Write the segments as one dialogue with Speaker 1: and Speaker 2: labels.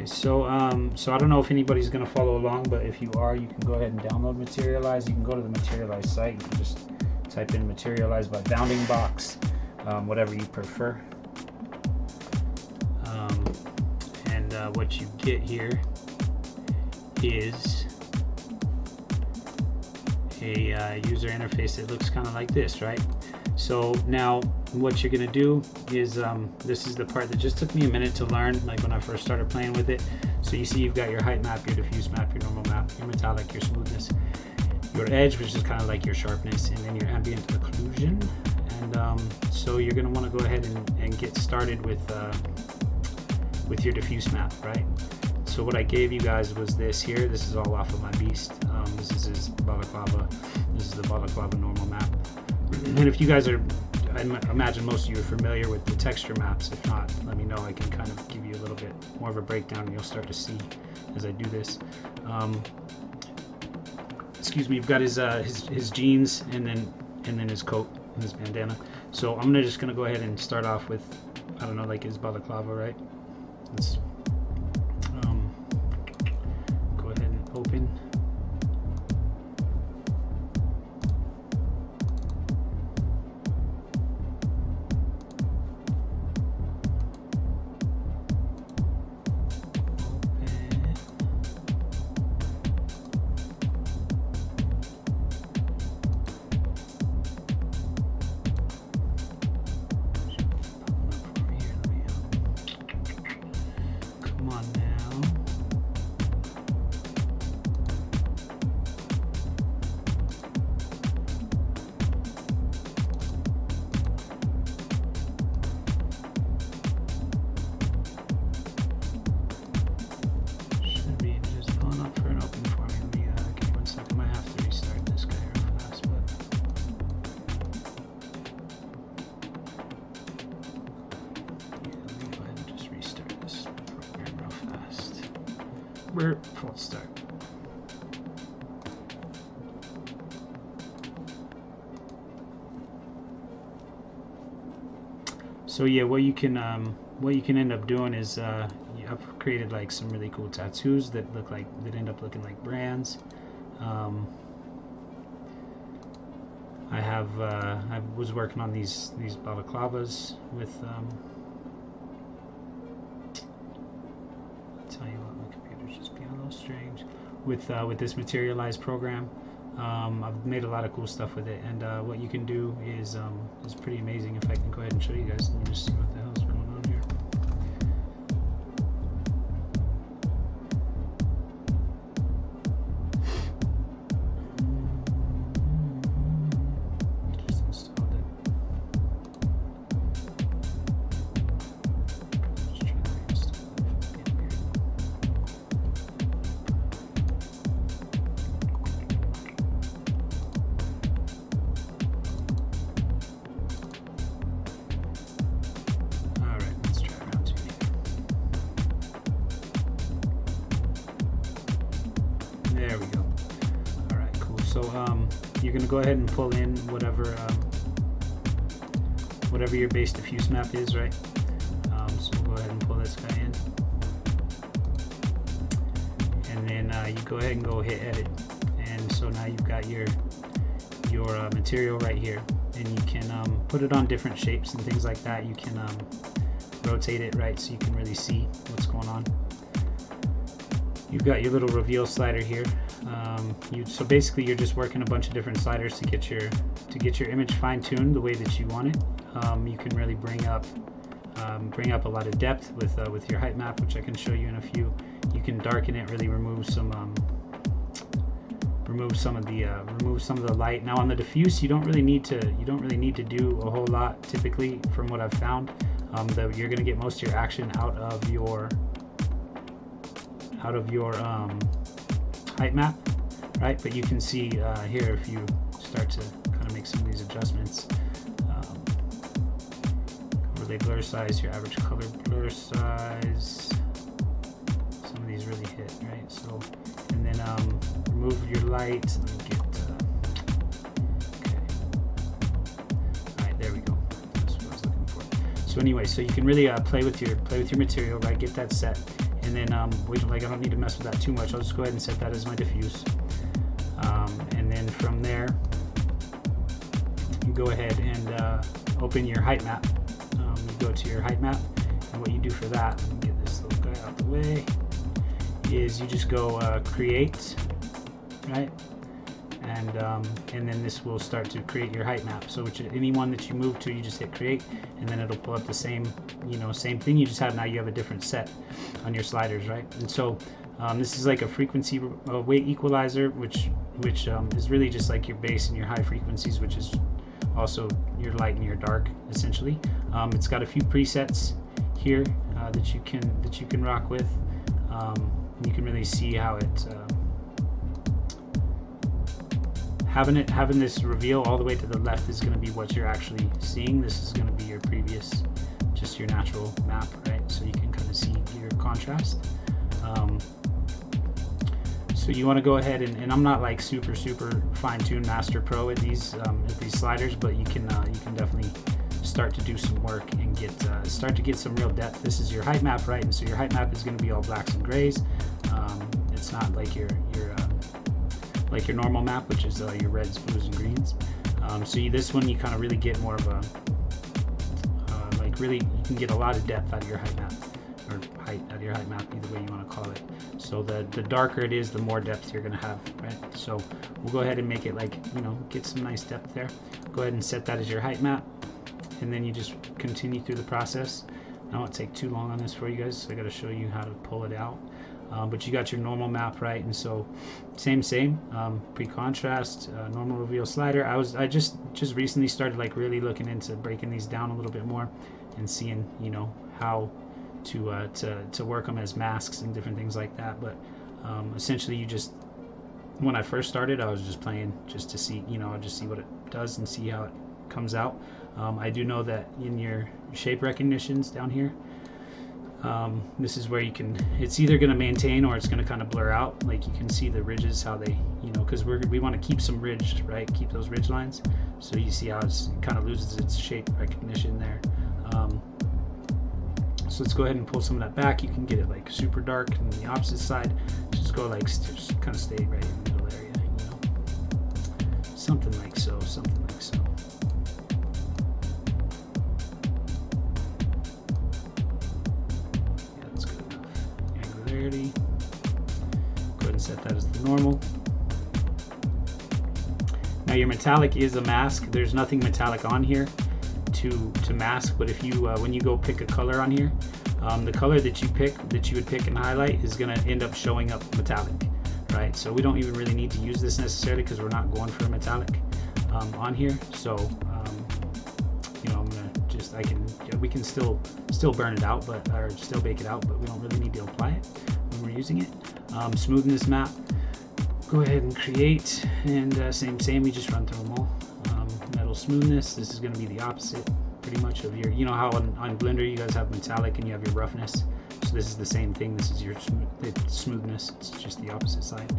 Speaker 1: Okay, so so I don't know if anybody's gonna follow along, but if you are, you can go ahead and download Materialize. You can go to the Materialize site. You can just type in Materialize by Bounding Box, whatever you prefer. And what you get here is a user interface that looks kind of like this, right? So now what you're gonna do is this is the part that just took me a minute to learn, like when I first started playing with it. So you see you've got your height map, your diffuse map, your normal map, your metallic, your smoothness, your edge, which is kind of like your sharpness, and then your ambient occlusion. And so you're gonna want to go ahead and get started with your diffuse map, right? So what I gave you guys was this here. This is all off of my beast. This is his balaclava. This is the balaclava normal map. And if you guys are, I imagine most of you are familiar with the texture maps. If not, let me know. I can kind of give you a little bit more of a breakdown, and you'll start to see as I do this. Excuse me. You've got his jeans, and then his coat, and his bandana. So I'm just gonna go ahead and start off with, I don't know, like his balaclava, right? Let's go ahead and open. False start. So yeah, what you can end up doing is I've created like some really cool tattoos that end up looking like brands. I was working on these balaclavas with tell you what, my computer's just being a little strange with this Materialize program. I've made a lot of cool stuff with it, and what you can do is pretty amazing. If I can go ahead and show you guys, let me just see what the hell's going on here. Just installed it. Just try to reinstall it. There we go. All right, cool. So you're gonna go ahead and pull in whatever your base diffuse map is, right? So we'll go ahead and pull this guy in, and then you go ahead and go hit edit, and so now you've got your material right here, and you can put it on different shapes and things like that. You can rotate it, right, so you can really see what's going on. You've got your little reveal slider here. So basically, you're just working a bunch of different sliders to get your image fine-tuned the way that you want it. You can really bring up a lot of depth with your height map, which I can show you in a few. You can darken it, really remove some of the light. Now on the diffuse, you don't really need to do a whole lot typically, from what I've found. You're going to get most of your action out of your height map, right? But you can see here, if you start to kind of make some of these adjustments, overlay blur size, your average color blur size, some of these really hit, right? So, and then remove your light. Let me get okay. All right, there we go. That's what I was looking for. So anyway, so you can really play with your material, right? Get that set. And then I don't need to mess with that too much. I'll just go ahead and set that as my diffuse. And then from there, you go ahead and open your height map. You go to your height map, and what you do for that, let me get this little guy out the way, is you just go create, right? And then this will start to create your height map. So any one that you move to, you just hit create, and then it'll pull up the same, same thing. You just have now you have a different set on your sliders, right? And so this is like a frequency weight equalizer, which is really just like your bass and your high frequencies, which is also your light and your dark, essentially. It's got a few presets here that you can rock with. You can really see how it having this reveal all the way to the left is going to be what you're actually seeing. This is going to be your previous, just your natural map, right? So you can kind of see your contrast. So you want to go ahead and I'm not like super fine-tuned master pro at these sliders, but you can definitely start to do some work and start to get some real depth. This is your height map, right? And so your height map is going to be all blacks and grays. It's not like your normal map, which is your reds, blues, and greens. So this one you kind of really get more of a you can get a lot of depth out of your height map, or height out of your height map, either way you want to call it. So the darker it is, the more depth you're going to have, right? So we'll go ahead and make it like, get some nice depth there. Go ahead and set that as your height map, and then you just continue through the process. I won't take too long on this for you guys, so I got to show you how to pull it out. But you got your normal map, right? And so same pre-contrast, normal reveal slider. I just recently started like really looking into breaking these down a little bit more and seeing how to work them as masks and different things like that. But essentially when I first started, I was just playing just to see, I'll just see what it does and see how it comes out. I do know that in your shape recognitions down here, this is where it's either going to maintain or it's going to kind of blur out. Like you can see the ridges, how they, because we want to keep some ridged, right? Keep those ridge lines. So you see how it kind of loses its shape recognition there. So let's go ahead and pull some of that back. You can get it like super dark, and the opposite side, just go like, just kind of stay right in the middle area, something like so. Yeah, that's good enough. Angularity. Go ahead and set that as the normal. Now your metallic is a mask. There's nothing metallic on here to mask, but if you when you go pick a color on here, the color that you would pick and highlight is going to end up showing up metallic, right? So we don't even really need to use this necessarily because we're not going for a metallic on here. So I'm gonna we can still burn it out, or still bake it out, but we don't really need to apply it when we're using it. Smoothness map, go ahead and create, and same, we just run through them all. Metal smoothness, this is going to be the opposite pretty much of your, how on Blender you guys have metallic and you have your roughness. So this is the same thing. This is your smoothness. It's just the opposite side,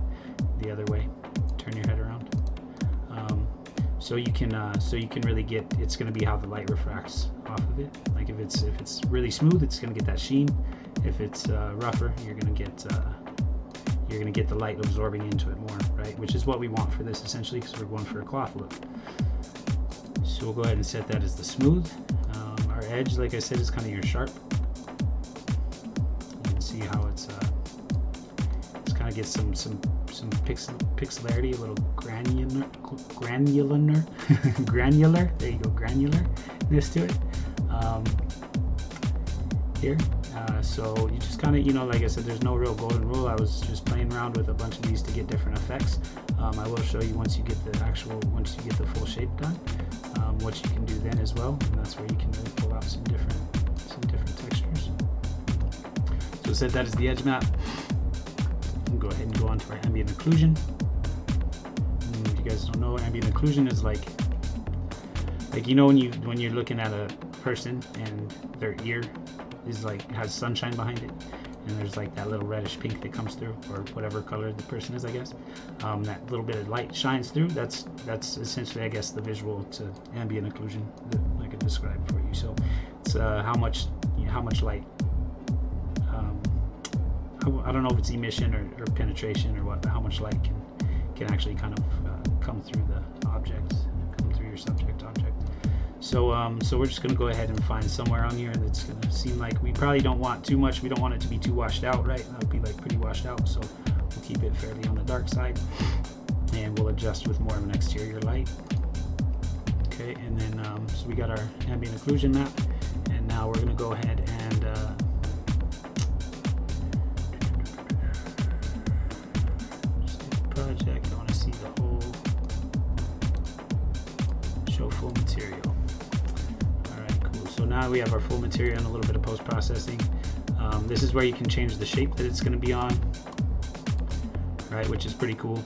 Speaker 1: the other way. Turn your head around. So you can really get, it's going to be how the light refracts off of it. Like if it's really smooth, it's going to get that sheen. If it's rougher, you're going to get the light absorbing into it more, right? Which is what we want for this essentially, because we're going for a cloth look. So we'll go ahead and set that as the smooth. Our edge, like I said, is kind of your sharp. You can see how it's kind of gets some pixelarity, a little granular. Granular. There you go, granularness to it. Here. So you just kind of, like I said, there's no real golden rule. I was just playing around with a bunch of these to get different effects. I will show you once you get the full shape done, what you can do then as well, and that's where you can really pull out some different textures. So set that as the edge map. We'll go ahead and go on to our ambient occlusion. If you guys don't know, ambient occlusion is like when you're looking at a person and their ear is has sunshine behind it, and there's like that little reddish pink that comes through, or whatever color the person is, I guess. That little bit of light shines through. That's essentially, I guess, the visual to ambient occlusion that I could describe for you. So it's how much light I don't know if it's emission or penetration or what, how much light can actually kind of come through the objects, come through your subject object. So so we're just going to go ahead and find somewhere on here that's going to seem like we probably don't want too much. We don't want it to be too washed out, right? That would be like pretty washed out. So we'll keep it fairly on the dark side, and we'll adjust with more of an exterior light. Okay, and then so we got our ambient occlusion map, and now we're going to go ahead and project. I want to see the whole show full material. So now we have our full material and a little bit of post-processing. This is where you can change the shape that it's going to be on, right? Which is pretty cool.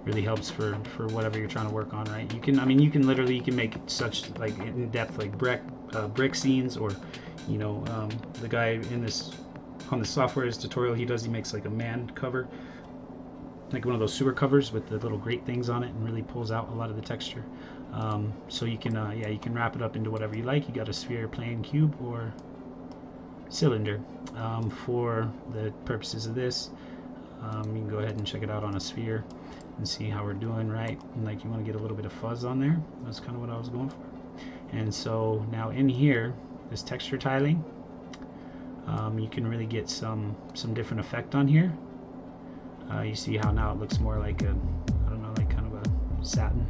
Speaker 1: Really helps for whatever you're trying to work on, right? You can, I mean, you can literally, you can make such like in-depth like brick scenes, or you know, the guy in this on the software's tutorial he makes like a man cover, like one of those sewer covers with the little grate things on it, and really pulls out a lot of the texture. So you can yeah, you can wrap it up into whatever you like. You got a sphere, plane, cube, or cylinder. For the purposes of this, you can go ahead and check it out on a sphere and see how we're doing, right? And like, you want to get a little bit of fuzz on there. That's kind of what I was going for. And so now in here, this texture tiling, you can really get some different effect on here. You see how now it looks more like a, I don't know, like kind of a satin.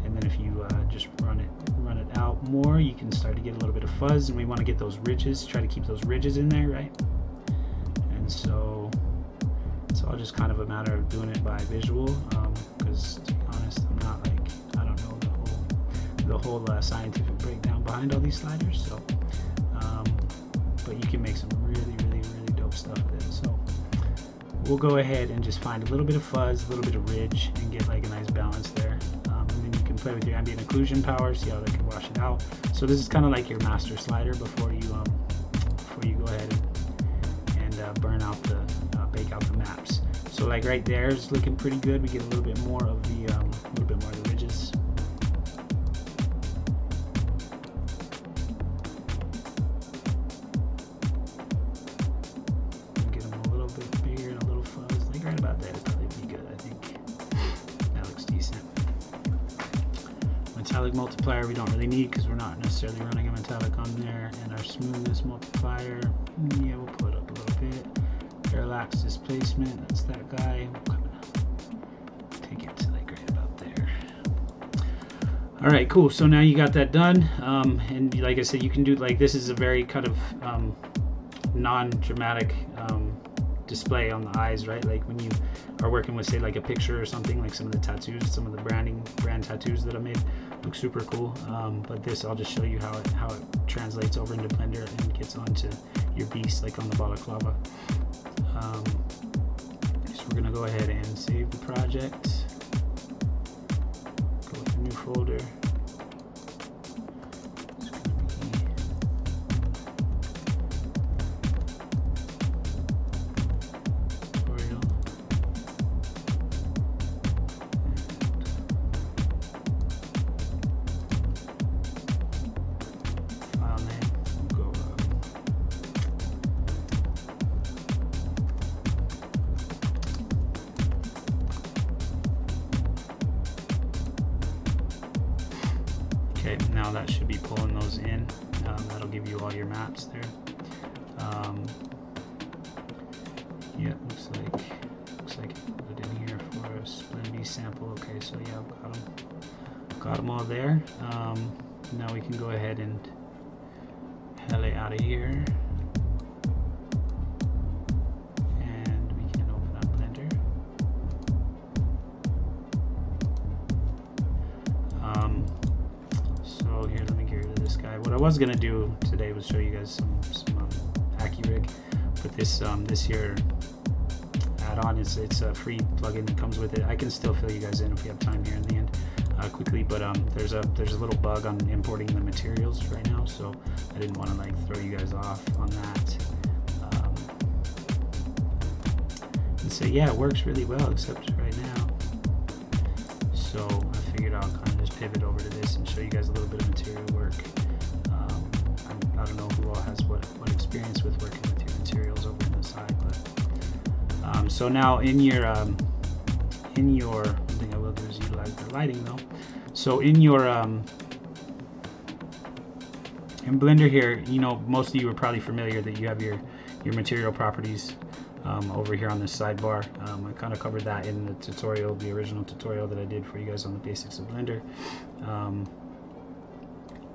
Speaker 1: And then if you just run it out more, you can start to get a little bit of fuzz, and we want to get those ridges, try to keep those ridges in there, right? And so it's all just kind of a matter of doing it by visual, because to be honest, I'm not like, I don't know the whole scientific breakdown behind all these sliders. So but you can make some really dope stuff with it. So we'll go ahead and just find a little bit of fuzz, a little bit of ridge, and get like a nice balance there. And then you can play with your ambient occlusion power, see how that can wash it out. So this is kind of like your master slider before you go ahead and burn out the bake out the maps. So like right there is looking pretty good. We get a little bit more of the ridges. Get them a little bit bigger and a little fuzz. Like right about there would probably be good. I think that looks decent. Metallic multiplier we don't really need because we're not necessarily running a metallic on there. And our smoothness multiplier, yeah, we'll put up a little bit. Parallax displacement, that's that guy. Take it to like right about there. All right, cool. So now you got that done, and like I said, you can do like, this is a very kind of non-dramatic display on the eyes, right? Like when you are working with, say, like a picture or something, like some of the tattoos, some of the brand tattoos that I made look super cool. But this, I'll just show you how it translates over into Blender and gets onto your beast, like on the balaclava. So we're gonna go ahead and save the project. Go with a new folder. It's gonna be tutorial. File name. We'll go. Okay, now that should be pulling those in. That'll give you all your maps there. Yeah, looks like it put it in here for a Splendid sample. Okay, so yeah, got them all there. Now we can go ahead and hell it out of here, and we can open up Blender. So here, let me get rid of this guy. What I was gonna do today was show you guys some AccuRig, but this here add-on it's a free plugin that comes with it. I can still fill you guys in if we have time here in the end quickly, but there's a little bug on importing the materials right now, so I didn't want to like throw you guys off on that. And so yeah, it works really well except right now. So I figured I'll kind of just pivot over to this and show you guys a little bit of material work. I don't know who all has what experience So now in your one thing I will do is utilize the lighting though. So in your in Blender here, you know, most of you are probably familiar that you have your material properties over here on this sidebar. I kind of covered that in the tutorial, the original tutorial that I did for you guys on the basics of Blender.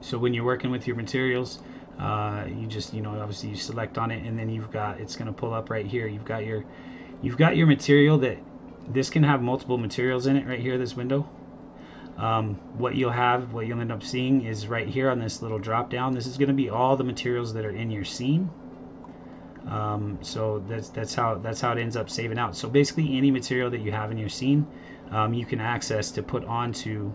Speaker 1: So when you're working with your materials, you just, you know, obviously you select on it, and then you've got, it's going to pull up right here. You've got your material that this can have multiple materials in it right here, this window. What you'll end up seeing is right here on this little drop down, this is going to be all the materials that are in your scene. So that's how it ends up saving out. So basically any material that you have in your scene, you can access to put onto,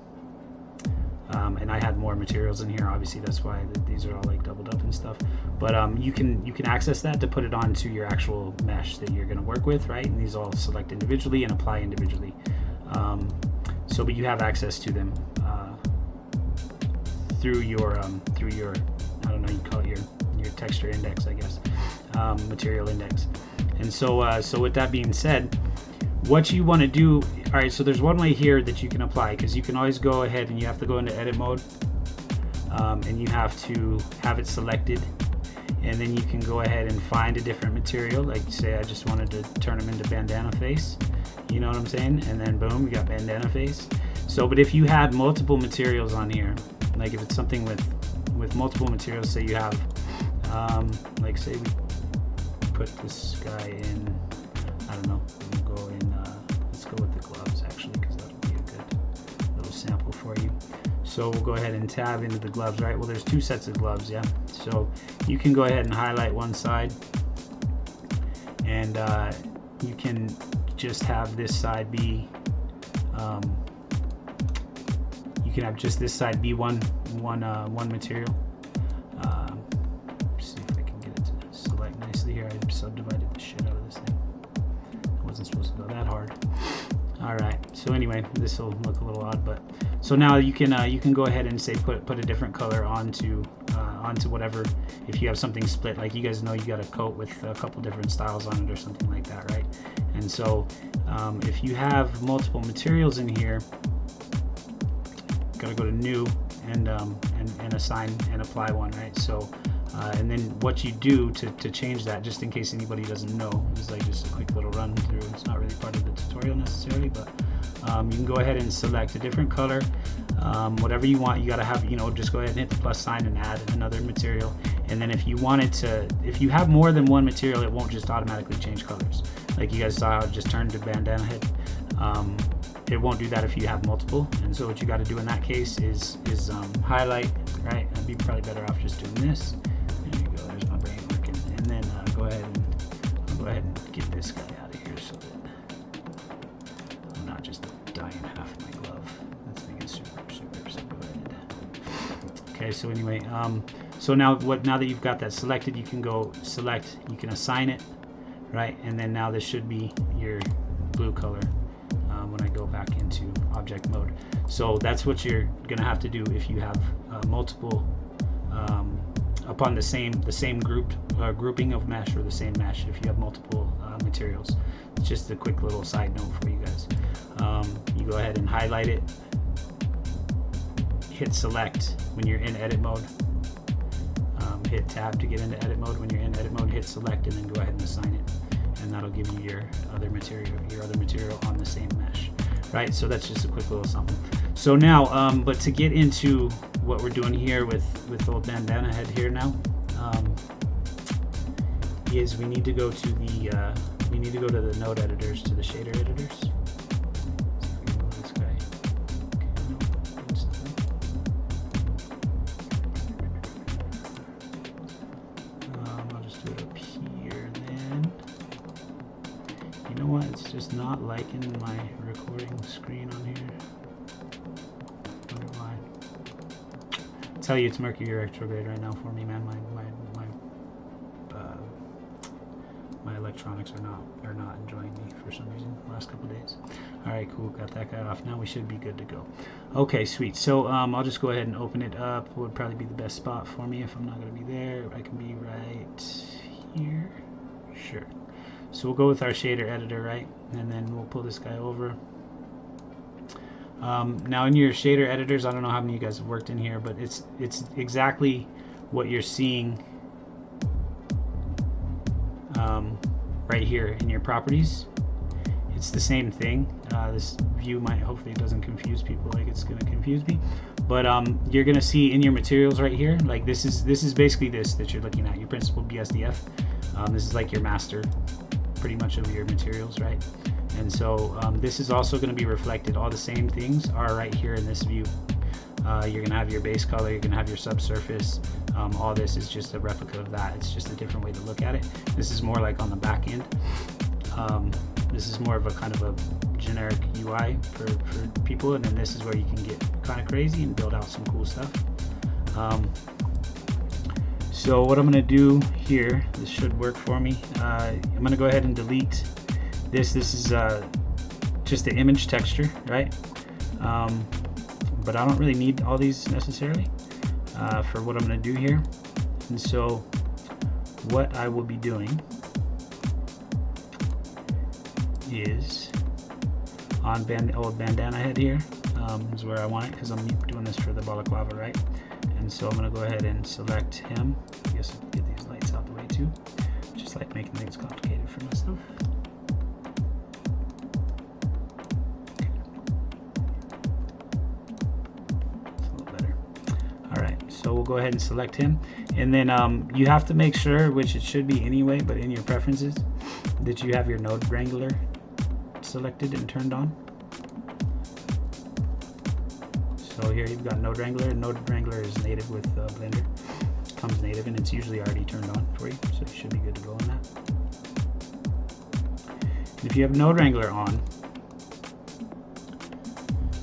Speaker 1: and I had more materials in here, obviously that's why these are all like doubled up and stuff, but you can access that to put it onto your actual mesh that you're going to work with, right? And these all select individually and apply individually. But you have access to them through your I don't know, you call it your texture index, I guess, material index. And so with that being said, what you want to do, all right, so there's one way here that you can apply, because you can always go ahead and you have to go into edit mode, and you have to have it selected, and then you can go ahead and find a different material. Like say I just wanted to turn them into bandana face, you know what I'm saying? And then boom, you got bandana face. So, but if you had multiple materials on here, like if it's something with multiple materials, say you have, like say we put this guy in, I don't know, we'll go in, let's go with the gloves actually, because that'll be a good little sample for you. So we'll go ahead and tab into the gloves, right? Well, there's two sets of gloves, yeah. So you can go ahead and highlight one side, and you can just have this side be, you can have just this side be one material. See if I can get it to select nicely here. I subdivided the shit out of this thing. It wasn't supposed to go that hard. All right. So anyway, this will look a little odd, but so now you can go ahead and say put a different color onto whatever. If you have something split, like you guys know, you got a coat with a couple different styles on it or something like that, right? And so if you have multiple materials in here, gotta go to new and assign and apply one, right? So and then what you do to change that, just in case anybody doesn't know, is like just a quick little run through. It's not really part of the tutorial necessarily, but you can go ahead and select a different color, whatever you want. You gotta have, you know, just go ahead and hit the plus sign and add another material. And then if you wanted to, if you have more than one material, it won't just automatically change colors. Like you guys saw how it just turned to bandana head. It won't do that if you have multiple. And so what you got to do in that case is highlight, right? I'd be probably better off just doing this. There you go. There's my brain working. And then go ahead and get this guy out of here so that I'm not just dyeing half my glove. That thing is super good. Okay. So anyway, so now that you've got that selected, you can go select. You can assign it, right? And then now this should be your blue color. When I go back into object mode. So that's what you're gonna have to do if you have multiple upon the same grouping of mesh, or the same mesh, if you have multiple materials. It's just a quick little side note for you guys. You go ahead and highlight it, hit select when you're in edit mode, hit tab to get into edit mode. When you're in edit mode, hit select, and then go ahead and assign it. And that'll give you your other material on the same mesh, right? So that's just a quick little something. So now, but to get into what we're doing here with old bandana head here now, is we need to go to the node editors, to the shader editors. This guy. I'll just do it up here then. You know what? It's just not liking my recording screen on here. I wonder why. I tell you, it's Mercury retrograde right now for me, man. My electronics are not enjoying me for some reason the last couple of days. All right, cool. Got that guy off. Now we should be good to go. Okay, sweet. So I'll just go ahead and open it up. Would probably be the best spot for me if I'm not going to be there. I can be right here. Sure. So we'll go with our shader editor, right? And then we'll pull this guy over. Now in your shader editors, I don't know how many of you guys have worked in here, but it's exactly what you're seeing right here in your properties. It's the same thing. This view might, hopefully it doesn't confuse people like it's going to confuse me, but you're going to see in your materials right here, like this is basically this that you're looking at, your principal BSDF. This is like your master pretty much of your materials, right? And so this is also going to be reflected. All the same things are right here in this view. You're going to have your base color, you're going to have your subsurface. All this is just a replica of that. It's just a different way to look at it. This is more like on the back end. This is more of a kind of a generic UI for people, and then this is where you can get kind of crazy and build out some cool stuff. So what I'm going to do here, this should work for me. I'm going to go ahead and delete this. This is just the image texture, right? But I don't really need all these necessarily for what I'm going to do here. And so what I will be doing is on old bandana head here is where I want it, because I'm doing this for the balaclava, right? And so I'm going to go ahead and select him. I guess I can get these lights out the way too. Just like making things complicated for myself. It's a little better. Alright, so we'll go ahead and select him. And then you have to make sure, which it should be anyway, but in your preferences, that you have your node wrangler selected and turned on. So here you've got node wrangler. Node wrangler is native with Blender. It comes native, and it's usually already turned on for you, so you should be good to go on that. And if you have node wrangler on,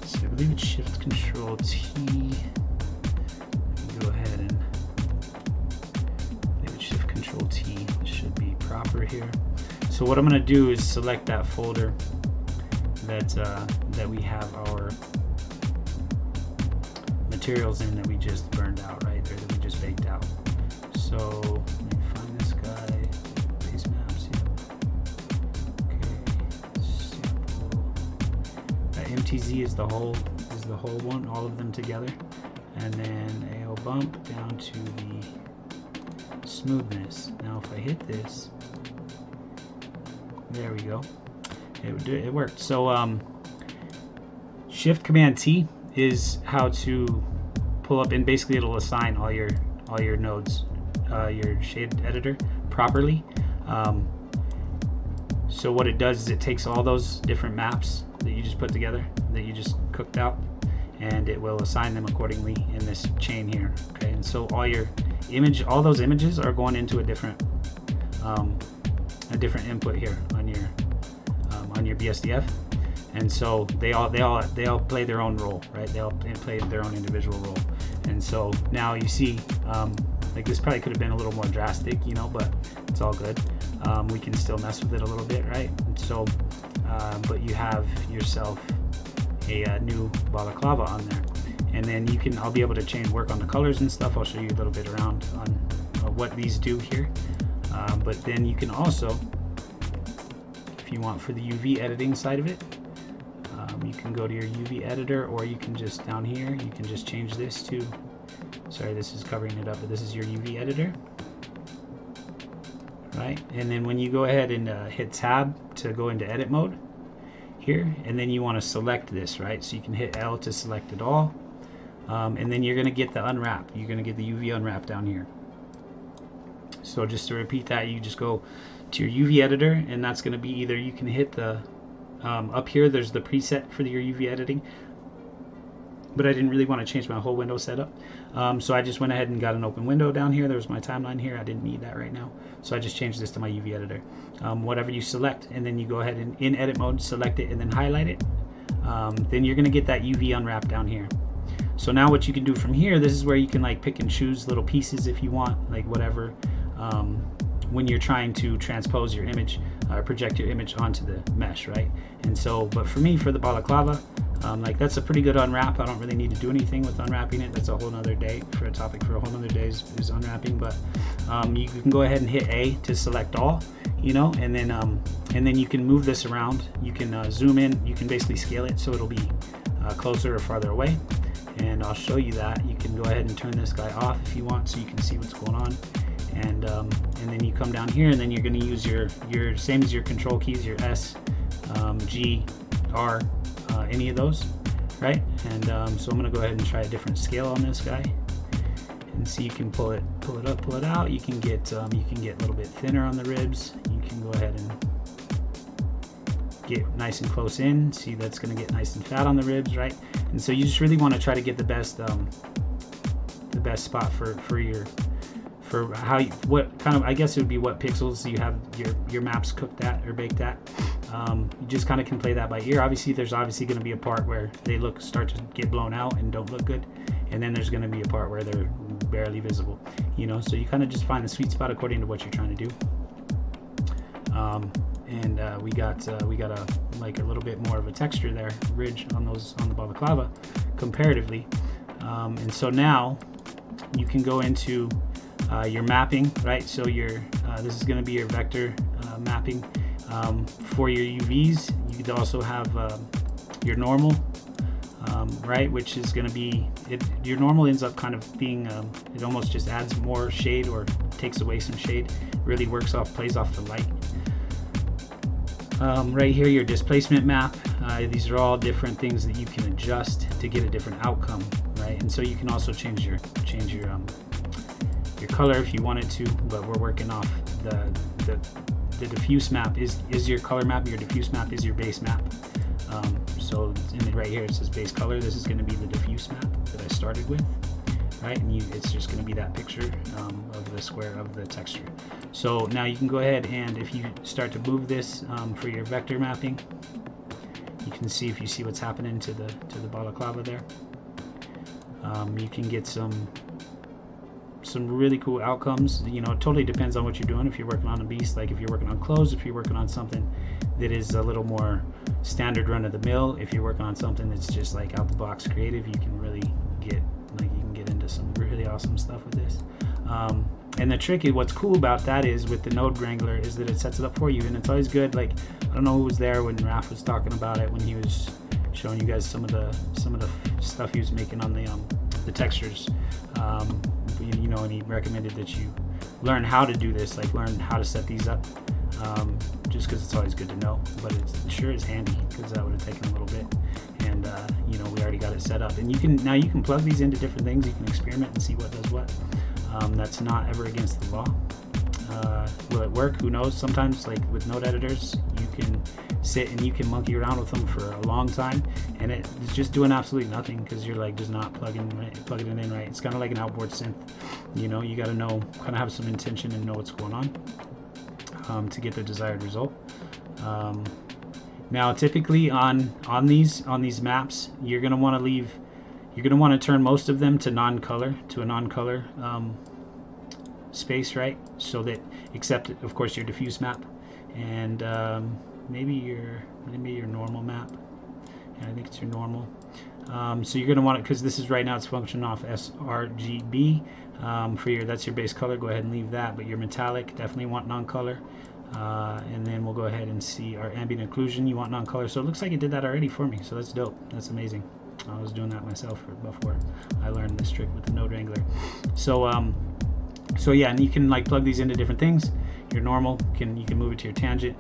Speaker 1: so I believe it's Shift Control T. Go ahead and maybe it's Shift Control T. It should be proper here. So what I'm going to do is select that folder that we have our materials in that we just burned out, right? Or that we just baked out. So let me find this guy. Base maps. Yeah. Okay. Sample. That MTZ is the whole one, all of them together, and then AO bump down to the smoothness. Now if I hit this. There we go. It worked. So Shift Command T is how to pull up, and basically it'll assign all your nodes, your shade editor properly. So what it does is it takes all those different maps that you just put together, that you just cooked out, and it will assign them accordingly in this chain here. Okay, and so all those images are going into a different input here on your BSDF, and so they all play their own role, right? They all play their own individual role, and so now you see like this probably could have been a little more drastic, you know, but it's all good. We can still mess with it a little bit, right? And so but you have yourself a new balaclava on there, and then I'll be able to work on the colors and stuff. I'll show you a little bit around on what these do here. But then you can also, if you want, for the UV editing side of it, you can go to your UV editor, or you can just down here, you can just change this to, sorry, this is covering it up, but this is your UV editor, right? And then when you go ahead and hit tab to go into edit mode here, and then you want to select this, right? So you can hit L to select it all, and then you're going to get the unwrap. You're going to get the UV unwrap down here. So just to repeat that, you just go to your UV editor, and that's going to be either, you can hit the up here, there's the preset for your UV editing, but I didn't really want to change my whole window setup, so I just went ahead and got an open window down here. There's my timeline here. I didn't need that right now, so I just changed this to my UV editor. Whatever you select, and then you go ahead and in edit mode select it and then highlight it, then you're going to get that UV unwrap down here. So now what you can do from here, this is where you can like pick and choose little pieces if you want, like whatever, when you're trying to transpose your image, project your image onto the mesh, right? And so, but for me, for the balaclava, like that's a pretty good unwrap. I don't really need to do anything with unwrapping it. That's a whole nother day, for a topic for a whole nother day is unwrapping. But you can go ahead and hit A to select all, you know, and then you can move this around. You can zoom in. You can basically scale it so it'll be closer or farther away. And I'll show you that. You can go ahead and turn this guy off if you want, so you can see what's going on. And then you come down here, and then you're going to use your same as your control keys, your S, G, R, any of those, right? And so I'm going to go ahead and try a different scale on this guy, and see you can pull it up, pull it out. You can get a little bit thinner on the ribs. You can go ahead and get nice and close in. See, that's going to get nice and fat on the ribs, right? And so you just really want to try to get the best spot for how you, what kind of, I guess it would be what pixels you have your maps cooked at or baked at. You just kind of can play that by ear. Obviously, there's obviously going to be a part where they start to get blown out and don't look good, and then there's going to be a part where they're barely visible, you know. So you kind of just find the sweet spot according to what you're trying to do. We got a little bit more of a texture there, ridge on the balaclava comparatively. And so now you can go into your mapping, right? So this is going to be your vector mapping. For your UVs, you could also have your normal, right, which is going to be your normal ends up kind of being it almost just adds more shade or takes away some shade. Really plays off the light. Right here, your displacement map. These are all different things that you can adjust to get a different outcome, right? And so you can also change your color if you wanted to, but we're working off the diffuse map is your color map. Your diffuse map is your base map. So right here it says base color. This is going to be the diffuse map that I started with, right? And it's just going to be that picture of the square of the texture. So now you can go ahead, and if you start to move this for your vector mapping, you can see, if you see what's happening to the balaclava there, you can get some really cool outcomes. You know, it totally depends on what you're doing. If you're working on a beast, like if you're working on clothes, if you're working on something that is a little more standard run of the mill, if you're working on something that's just like out the box creative, you can really get into some really awesome stuff with this. And the trick is, what's cool about that is with the node wrangler is that it sets it up for you, and it's always good. Like, I don't know who was there when Raph was talking about it, when he was showing you guys some of the stuff he was making on the textures. You know, and he recommended that you learn how to do this, like learn how to set these up, just because it's always good to know. But it sure is handy, because that would have taken a little bit, and you know, we already got it set up. And you can plug these into different things. You can experiment and see what does what. That's not ever against the law. Will it work? Who knows? Sometimes, like with node editors, you can sit and you can monkey around with them for a long time, and it's just doing absolutely nothing, because you're like just not plugging it in right. It's kind of like an outboard synth. You know, you got to know, kind of have some intention and know what's going on to get the desired result. Now, typically on these maps, you're gonna want to turn most of them to non-color, space, right? So that, except of course your diffuse map, and maybe your normal map. Yeah, I think it's your normal. So you're going to want it, because this is right now it's functioning off sRGB that's your base color. Go ahead and leave that, but your metallic definitely want non-color. And then we'll go ahead and see our ambient occlusion. You want non-color, so it looks like it did that already for me. So that's dope. That's amazing. I was doing that myself before I learned this trick with the node wrangler. So yeah, and you can like plug these into different things. Your normal, you can move it to your tangent.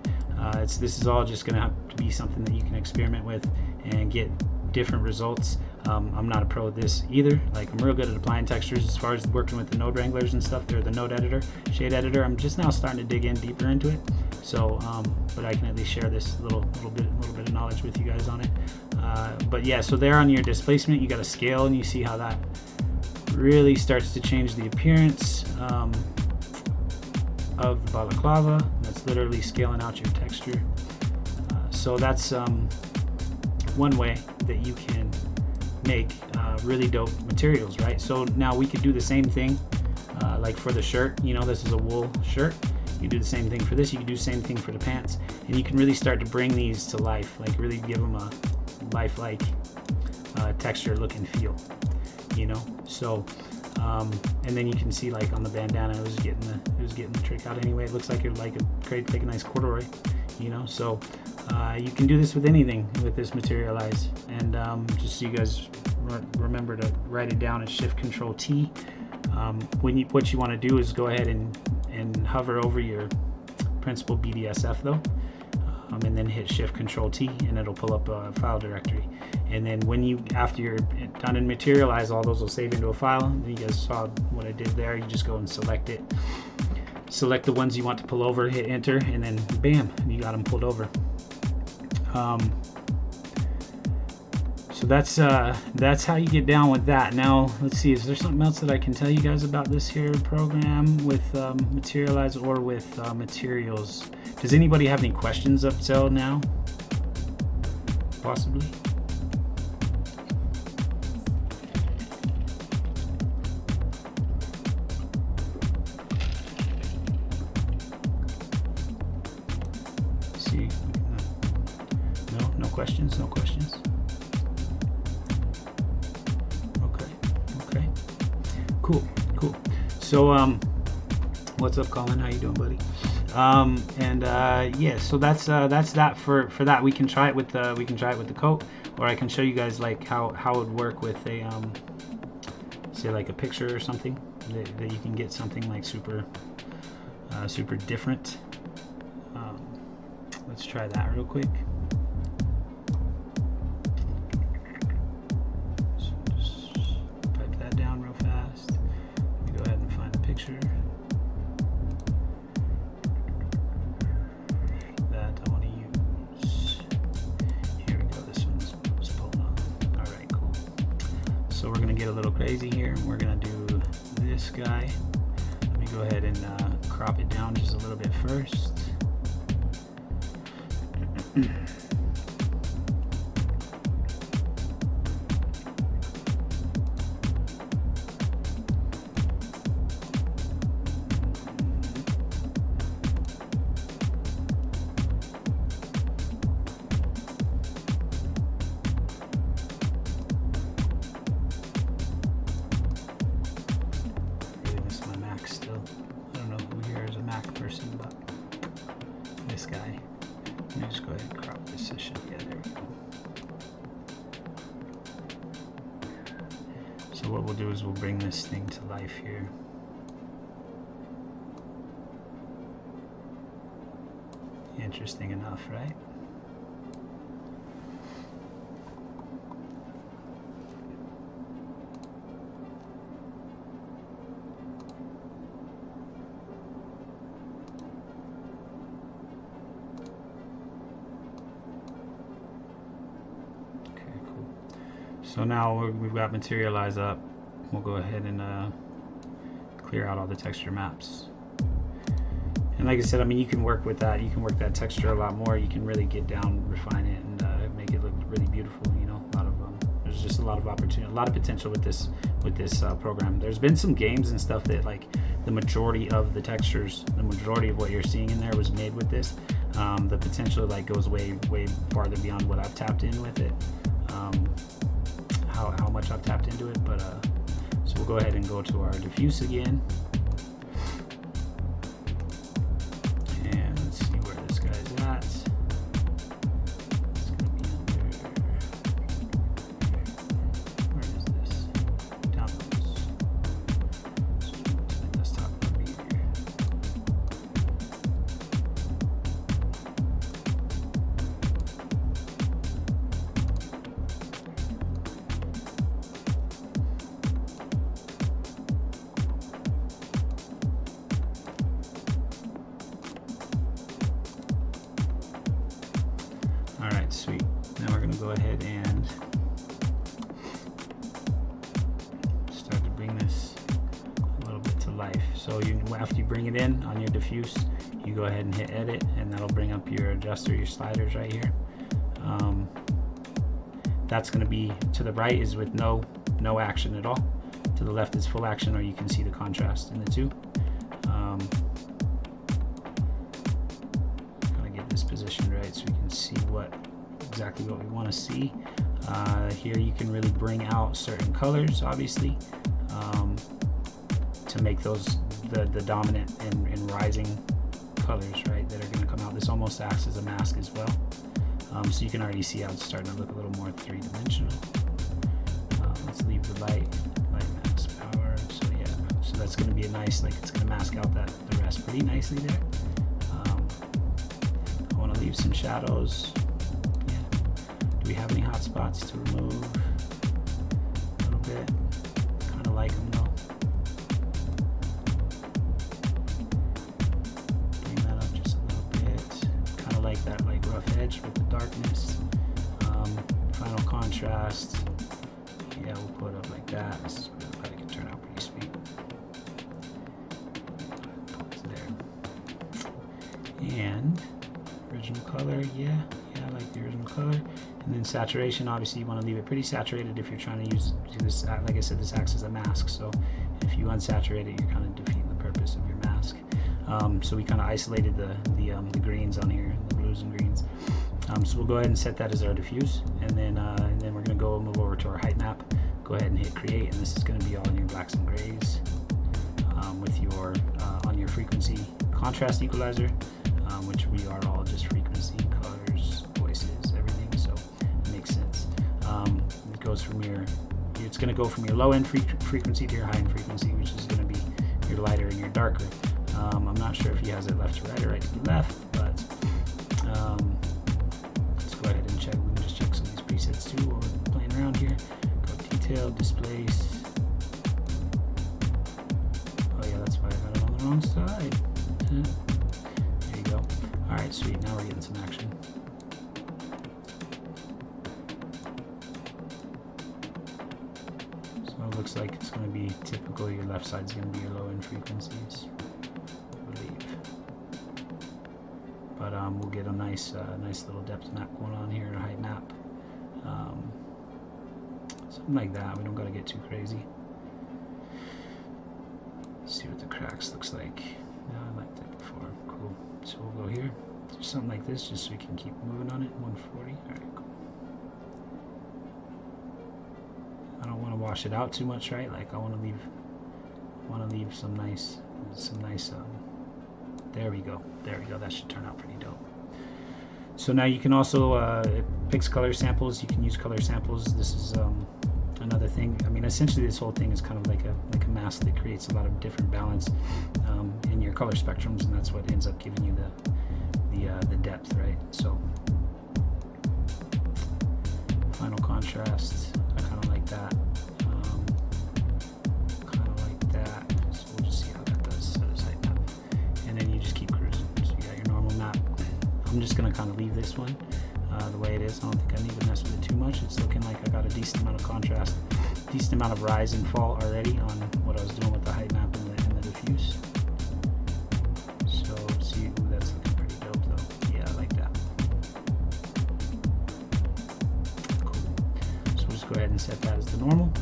Speaker 1: This is all just going to have to be something that you can experiment with and get different results. I'm not a pro at this either. Like, I'm real good at applying textures as far as working with the node wranglers and stuff. They're the node editor, shade editor. I'm just now starting to dig in deeper into it. So, but I can at least share this little bit of knowledge with you guys on it. But yeah, so there on your displacement, you got a scale, and you see how that really starts to change the appearance of the balaclava. That's literally scaling out your texture. So that's one way that you can make really dope materials, right? So now we could do the same thing like for the shirt. You know, this is a wool shirt. You do the same thing for this. You can do the same thing for the pants, and you can really start to bring these to life, like really give them a lifelike texture, look, and feel, you know. So And then you can see like on the bandana, it was getting the trick out anyway. It looks like you're like a nice corduroy, you know. So you can do this with anything with this Materialize. And just so you guys remember to write it down, it's Shift Control T. What you want to do is go ahead and hover over your principal BDSF though, and then hit Shift Control T, and it'll pull up a file directory. And then after you're done in Materialize, all those will save into a file. And you guys saw what I did there. You just go and select it. Select the ones you want to pull over, hit enter, and then bam, you got them pulled over. So that's how you get down with that. Now let's see, is there something else that I can tell you guys about this here program with Materialize or with materials? Does anybody have any questions up till now? Possibly. See, no questions, no questions. Okay, cool. So what's up, Colin? How you doing, buddy? Yeah, so that's that for that. We can try it with the coat, or I can show you guys like how it would work with a say like a picture or something that you can get something like super different. Let's try that real quick. So just type that down real fast. Let me go ahead and find a picture. That I want to use. Here we go. This one's pulling on. All right, cool. So we're gonna get a little crazy here, and we're gonna do this guy. Let me go ahead and crop it down just a little bit first. Really miss my Mac still. I don't know who here is a Mac person, but this guy. Let me just go ahead and crop this session. Yeah, there we go. So what we'll do is we'll bring this thing to life here. Interesting enough, right? So now we've got Materialize up. We'll go ahead and clear out all the texture maps. And like I said, I mean, you can work with that. You can work that texture a lot more. You can really get down, refine it, and make it look really beautiful. You know, there's just a lot of opportunity, a lot of potential with this program. There's been some games and stuff that like the majority of the textures, the majority of what you're seeing in there was made with this. The potential like goes way farther beyond what I've tapped in with it. How much I've tapped into it, but so we'll go ahead and go to our diffuse again, and let's see where this guy's at. It's gonna be under, where is this? Downloads. So my desktop will be here. Alright, sweet. Now we're going to go ahead and start to bring this a little bit to life. So after you bring it in on your diffuse, you go ahead and hit edit, and that'll bring up your adjuster, your sliders right here. That's going to be to the right is with no action at all. To the left is full action, or you can see the contrast in the two. This position right so we can see exactly what we want to see. Here you can really bring out certain colors, obviously. to make those the dominant and rising colors, right, that are going to come out. This almost acts as a mask as well. So you can already see how it's starting to look a little more three-dimensional. Let's leave the light mask power. So yeah, so that's going to be a nice, like, it's going to mask out the rest pretty nicely there. I want to leave some shadows. Yeah. Do we have any hot spots to remove? A little bit. Kind of like them though. Bring that up just a little bit. Kind of like that, like rough edge with the darkness. Final contrast. Yeah, we'll put it up like that. This is probably can turn out pretty sweet. It's there. And original color, yeah, I like the original color. And then saturation, obviously you want to leave it pretty saturated if you're trying to do this. Like I said, this acts as a mask, so if you unsaturate it, you're kind of defeating the purpose of your mask. So we kind of isolated the greens on here, the blues and greens. So we'll go ahead and set that as our diffuse, and then we're going to move over to our height map. Go ahead and hit create, and this is going to be all in your blacks and grays with your on your frequency contrast equalizer, which we are all just frequency, colors, voices, everything. So it makes sense. It goes from it's going to go from your low end frequency to your high end frequency, which is going to be your lighter and your darker. I'm not sure if he has it left to right or right to left, but let's go ahead and check. We can just check some of these presets too while we're playing around here. Go detail, displace. Oh yeah, that's why I got it on the wrong side. There you go. Alright, sweet. Now we're getting some action. So it looks like it's going to be typical. Your left side is going to be your low end frequencies. But we'll get a nice little depth map going on here, a height map, something like that. We don't got to get too crazy. Let's see what the cracks looks like. No, I liked that before. Cool. So we'll go here, do something like this, just so we can keep moving on it. 140. All right, cool. I don't want to wash it out too much, right? Like I want to leave some nice. There we go. That should turn out pretty dope. So now you can also it picks color samples. You can use color samples. This is another thing. I mean, essentially this whole thing is kind of like a mask that creates a lot of different balance in your color spectrums, and that's what ends up giving you the depth, right? So final contrast, I kind of like that. I'm just going to kind of leave this one the way it is. I don't think I need to mess with it too much. It's looking like I got a decent amount of contrast, decent amount of rise and fall already on what I was doing with the height map and the diffuse. So see, ooh, that's looking pretty dope though. Yeah, I like that. Cool. So we'll just go ahead and set that as the normal.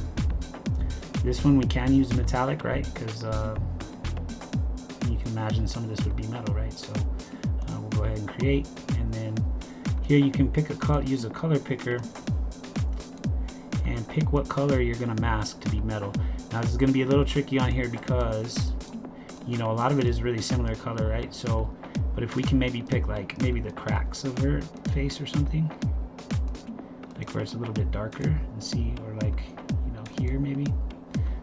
Speaker 1: This one we can use metallic, right? Because you can imagine some of this would be metal, right? So we'll go ahead and create, and then here you can pick a color, use a color picker, and pick what color you're going to mask to be metal. Now this is going to be a little tricky on here because, you know, a lot of it is really similar color, right? So, but if we can maybe pick like maybe the cracks of her face or something, like where it's a little bit darker, and see, or like, you know, here maybe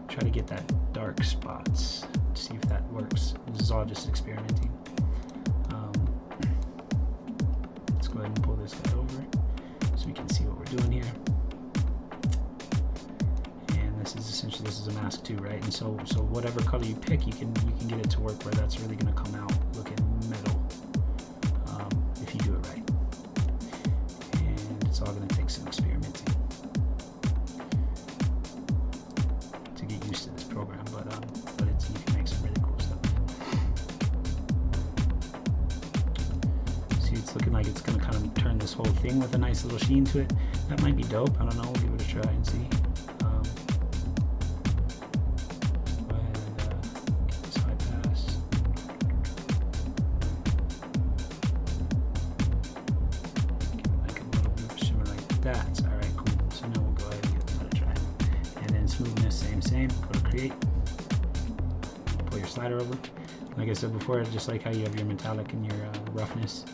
Speaker 1: try to get that dark spots, see if that works. This is all just experimenting. Let's go ahead and pull this guy over so we can see what we're doing here. And this is essentially, this is a mask too, right? And so whatever color you pick, you can get it to work where that's really going to come out looking metal if you do it right. And it's all going to take some experimenting to get used to this program, but you can make some really cool stuff. See, it's looking like it's going to kind of turn this whole thing with a nice little sheen to it. That might be dope. I don't know. We'll give it a try and see. Go ahead and get this high pass. Give it like a little shimmer like that. All right, cool. So now we'll go ahead and give that a try. And then smoothness, same. Go to create. Pull your slider over. Like I said before, just like how you have your metallic and your roughness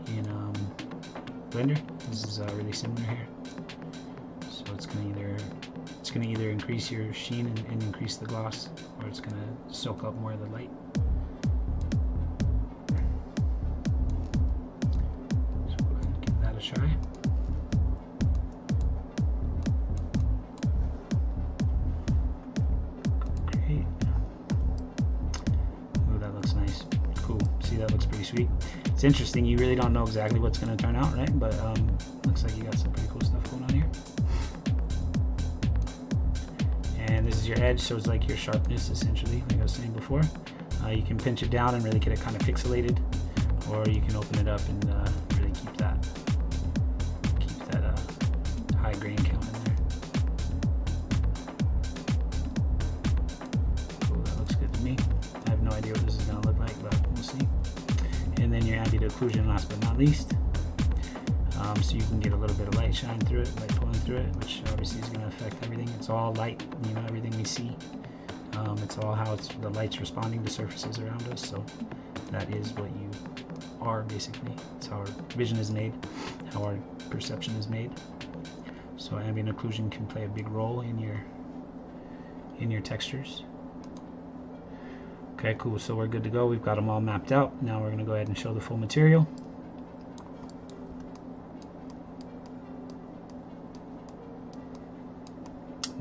Speaker 1: in Blender, this is really similar here. So it's going to either increase your sheen and increase the gloss, or it's going to soak up more of the light. So go ahead and give that a try. Great. Oh, that looks nice. Cool. See, that looks pretty sweet. It's interesting. You really don't know exactly what's going to turn out, right? But looks like you got some pretty cool stuff going on here. And this is your edge, so it's like your sharpness essentially, like I was saying before. You can pinch it down and really get it kind of pixelated, or you can open it up and really keep that high grain count in there. Cool, that looks good to me. I have no idea what this is going to look like, but we'll see. And then your ambient occlusion, last but not least. So you can get a little bit of light shine through it, light pulling through it, which obviously is going to affect everything. It's all light, you know, everything we see. It's all how the light's responding to surfaces around us. So that is what you are, basically. It's how our vision is made, how our perception is made. So ambient occlusion can play a big role in your textures. Okay, cool. So we're good to go. We've got them all mapped out. Now we're going to go ahead and show the full material.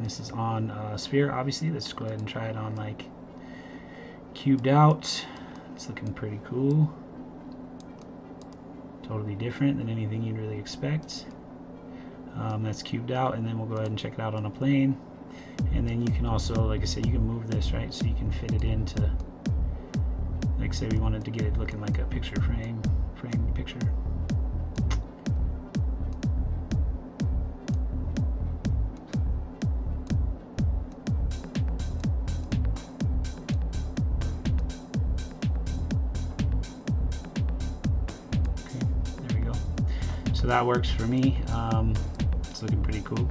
Speaker 1: This is on sphere, obviously. Let's go ahead and try it on like cubed out. It's looking pretty cool. Totally different than anything you'd really expect. That's cubed out, and then we'll go ahead and check it out on a plane. And then you can also, like I said, you can move this, right? So you can fit it into, like say we wanted to get it looking like a picture frame picture. So that works for me. It's looking pretty cool.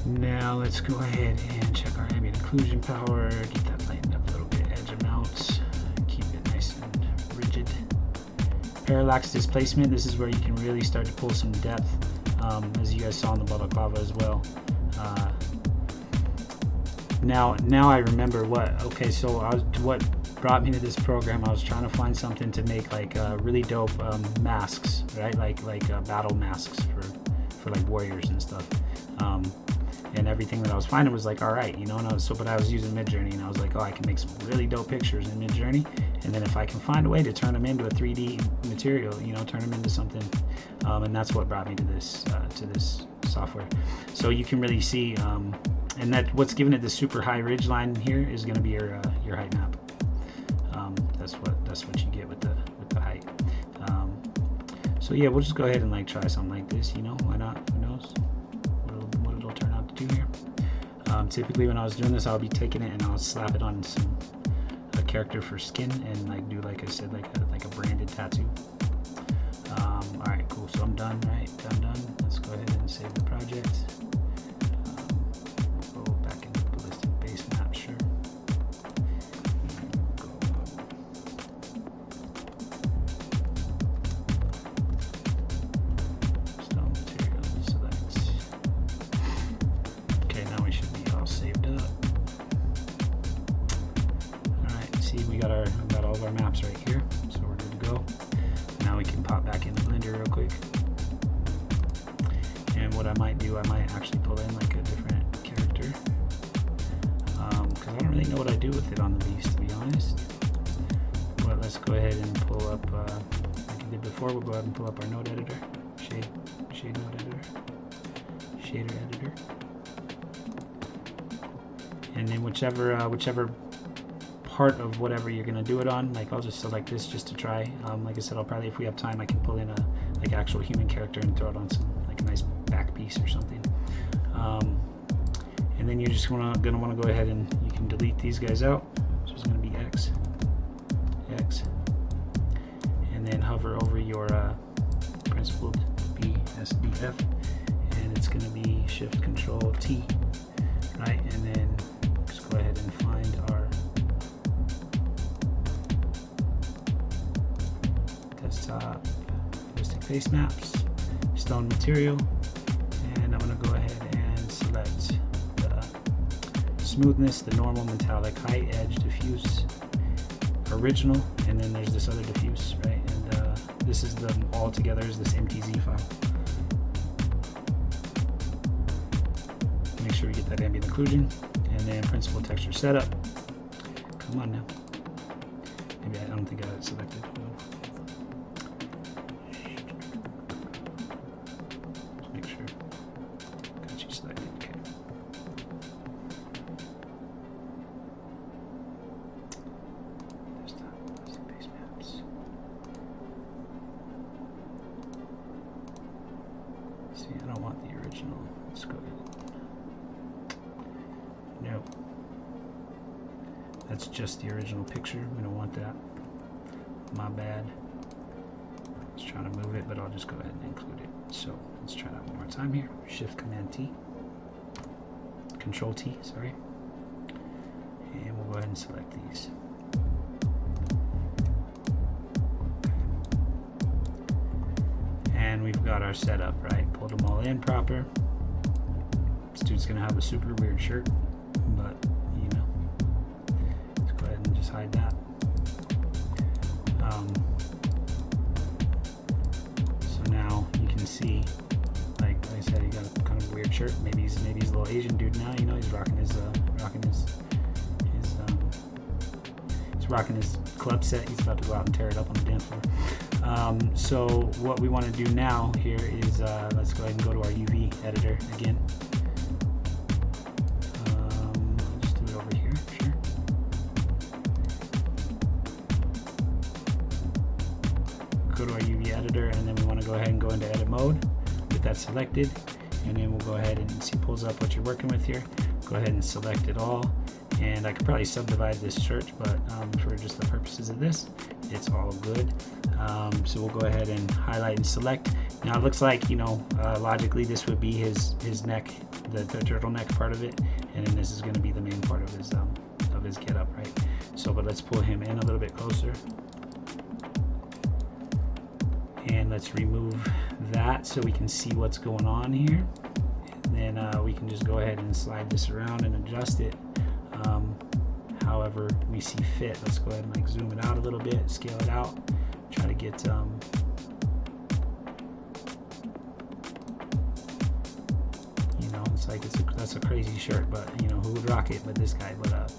Speaker 1: Now let's go ahead and check our ambient occlusion power, get that lightened up a little bit, edge amount, keep it nice and rigid. Parallax displacement, this is where you can really start to pull some depth, as you guys saw in the balaclava as well. Now I remember what brought me to this program. I was trying to find something to make like really dope masks, right? Like battle masks for like warriors and stuff. And everything that I was finding was like, all right, you know. But I was using Midjourney, and I was like, oh, I can make some really dope pictures in Midjourney, and then if I can find a way to turn them into a 3D material, you know, turn them into something, and that's what brought me to this software. So you can really see, and that what's giving it the super high ridge line here is going to be your height map. That's what you get with the height. So yeah, we'll just go ahead and like try something like this, you know, why not? Who knows what it'll turn out to do here. Typically when I was doing this, I'll be taking it and I'll slap it on a character for skin and like do, like I said, like a branded tattoo. All right, cool. So I'm done, right? Done. Let's go ahead and save the project. Go back into Ballistic base map, sure. We got all of our maps right here, so we're good to go. Now we can pop back into Blender real quick. And what I might do, I might actually pull in like a different character, because I don't really know what I do with it on the beast, to be honest. But let's go ahead and pull up, like I did before. We'll go ahead and pull up our node editor, shade node editor, shader editor, and then whichever part of whatever you're gonna do it on, like I'll just select this just to try. Like I said, I'll probably, if we have time, I can pull in a like actual human character and throw it on some like a nice back piece or something. And then you're just gonna want to go ahead and you can delete these guys out. So it's gonna be X, and then hover over your principled BSDF, and it's gonna be Shift Control T. right? And then just go ahead and find our desktop Ballistic face maps, stone material, and I'm going to go ahead and select the smoothness, the normal, metallic, height, edge, diffuse, original, and then there's this other diffuse, right? And this is the all together is this MTZ file. Make sure we get that ambient occlusion, and then principal texture setup. Come on now. Maybe I don't think I had it selected. Let's make sure. Got you selected. Okay. Base maps. See, I don't want the original. Let's go ahead. Nope. That's just the original picture. We don't want that. My bad. I was trying to move it, but I'll just go ahead and include it. So let's try that one more time here. Shift Command T. Control T, sorry. And we'll go ahead and select these. And we've got our setup, right? Pulled them all in proper. This dude's gonna have a super weird shirt, but you know, let's go ahead and just hide that. So now you can see, like I said, he got a kind of weird shirt. Maybe he's a little Asian dude now. You know, he's rocking his club set. He's about to go out and tear it up on the dance floor. So what we want to do now here is let's go ahead and go to our UV editor again. Go to our UV editor, and then we want to go ahead and go into edit mode, get that selected, and then we'll go ahead and see, pulls up what you're working with here. Go ahead and select it all, and I could probably subdivide this shirt, but for just the purposes of this, it's all good. So we'll go ahead and highlight and select. Now it looks like, you know, logically this would be his neck, the turtleneck part of it, and then this is going to be the main part of his get up, right? So, but let's pull him in a little bit closer. And let's remove that so we can see what's going on here. And then we can just go ahead and slide this around and adjust it however we see fit. Let's go ahead and like zoom it out a little bit, scale it out, try to get you know, it's like that's a crazy shirt, but you know, who would rock it but this guy? But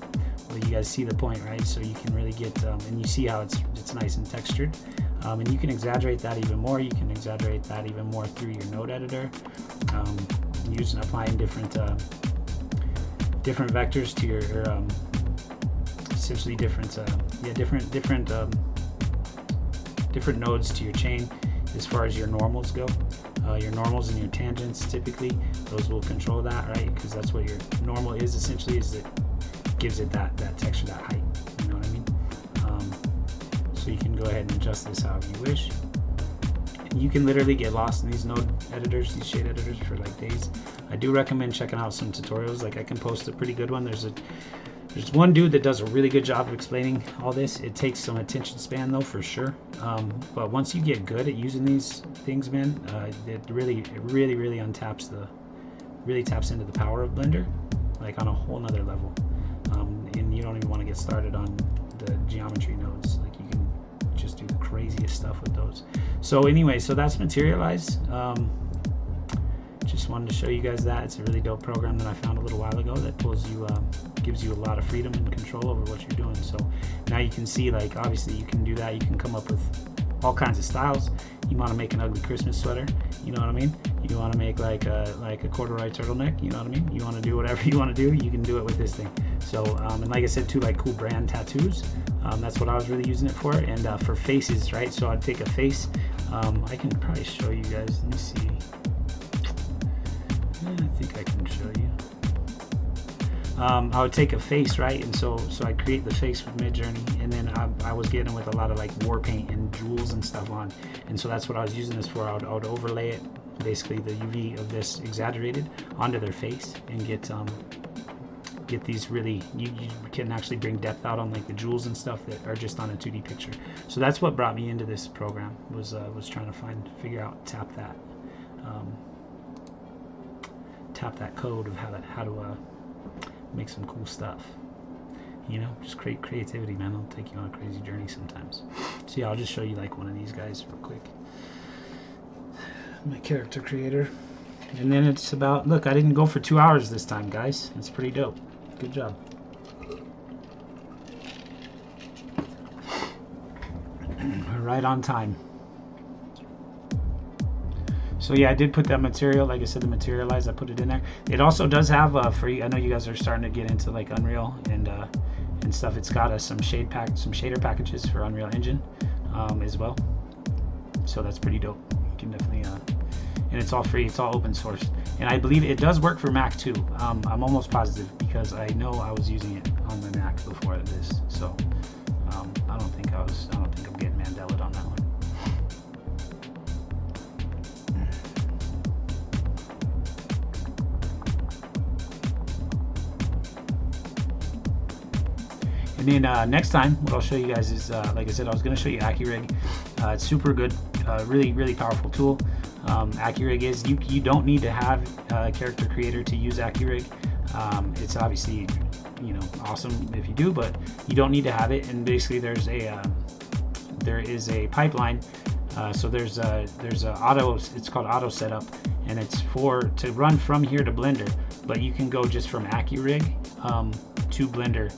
Speaker 1: well, you guys see the point, right? So you can really get and you see how it's nice and textured. And you can exaggerate that even more. You can exaggerate that even more through your node editor, using applying different vectors to your essentially different nodes to your chain as far as your normals go. Your normals and your tangents, typically those will control that, right? Because that's what your normal is essentially, is it gives it that texture, that height. You know what I mean? So you can go ahead and adjust this however you wish. And you can literally get lost in these node editors, these shade editors, for like days. I do recommend checking out some tutorials. Like I can post a pretty good one. There's one dude that does a really good job of explaining all this. It takes some attention span though, for sure. But once you get good at using these things, man, it really taps into the power of Blender, like on a whole nother level. And you don't even want to get started on the geometry nodes. Like you can just do the craziest stuff with those. So anyway, so that's Materialize. Just wanted to show you guys that. It's a really dope program that I found a little while ago that gives you a lot of freedom and control over what you're doing. So now you can see, like, obviously you can do that. You can come up with all kinds of styles. You want to make an ugly Christmas sweater, you know what I mean? You want to make like a corduroy turtleneck, you know what I mean? You want to do whatever you want to do, you can do it with this thing. So and like I said too, like cool brand tattoos, that's what I was really using it for. And for faces, right? So I'd take a face. I can probably show you guys. Let me see. I think I can show you. I would take a face, right? And so I'd create the face with Midjourney, and then I was getting with a lot of like war paint and jewels and stuff on, and so that's what I was using this for. I would overlay it, basically the UV of this exaggerated, onto their face, and get get these really, you can actually bring depth out on like the jewels and stuff that are just on a 2D picture. So that's what brought me into this program, was trying to figure out, tap that code of how to make some cool stuff. You know, just creativity, man. It'll take you on a crazy journey sometimes. So yeah, I'll just show you like one of these guys real quick. My character creator. And then it's about, look, I didn't go for 2 hours this time, guys. It's pretty dope. Good job. Right on time. So yeah, I did put that material, like I said, the Materialize, I put it in there. It also does have free, I know you guys are starting to get into like Unreal and stuff. It's got some shader packages for Unreal Engine as well. So that's pretty dope. You can definitely, and it's all free, it's all open source. And I believe it does work for Mac too. I'm almost positive because I know I was using it on my Mac before this. So I don't think I'm getting Mandela'd on that one. And then next time, what I'll show you guys is, like I said, I was going to show you AccuRig. It's super good, really, really powerful tool. AccuRig is, you don't need to have a character creator to use AccuRig. It's obviously, you know, awesome if you do, but you don't need to have it. And basically, there is a pipeline. So there's a auto. It's called auto setup, and it's to run from here to Blender. But you can go just from AccuRig to Blender,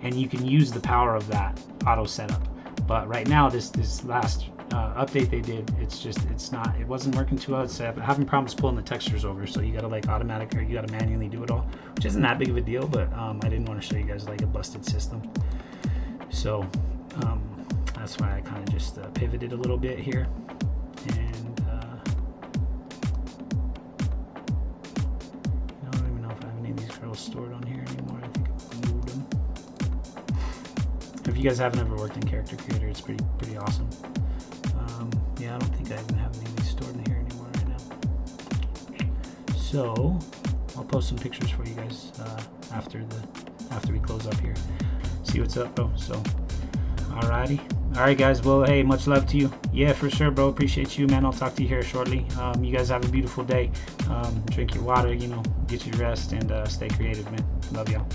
Speaker 1: and you can use the power of that auto setup. But right now, this last update they did, it wasn't working too well. So I'm having problems pulling the textures over, so you gotta like automatic, or you gotta manually do it all, which isn't that big of a deal, but I didn't want to show you guys like a busted system. So that's why I kind of just pivoted a little bit here. And I don't even know if I have any of these girls stored on here anymore. I think I moved them. If you guys haven't ever worked in Character Creator, it's pretty awesome. Yeah, I don't think I even have any of these stored in here anymore right now. So I'll post some pictures for you guys after we close up here. See what's up, bro. So alrighty. Alright guys, well hey, much love to you. Yeah, for sure, bro. Appreciate you, man. I'll talk to you here shortly. You guys have a beautiful day. Drink your water, you know, get your rest, and stay creative, man. Love y'all.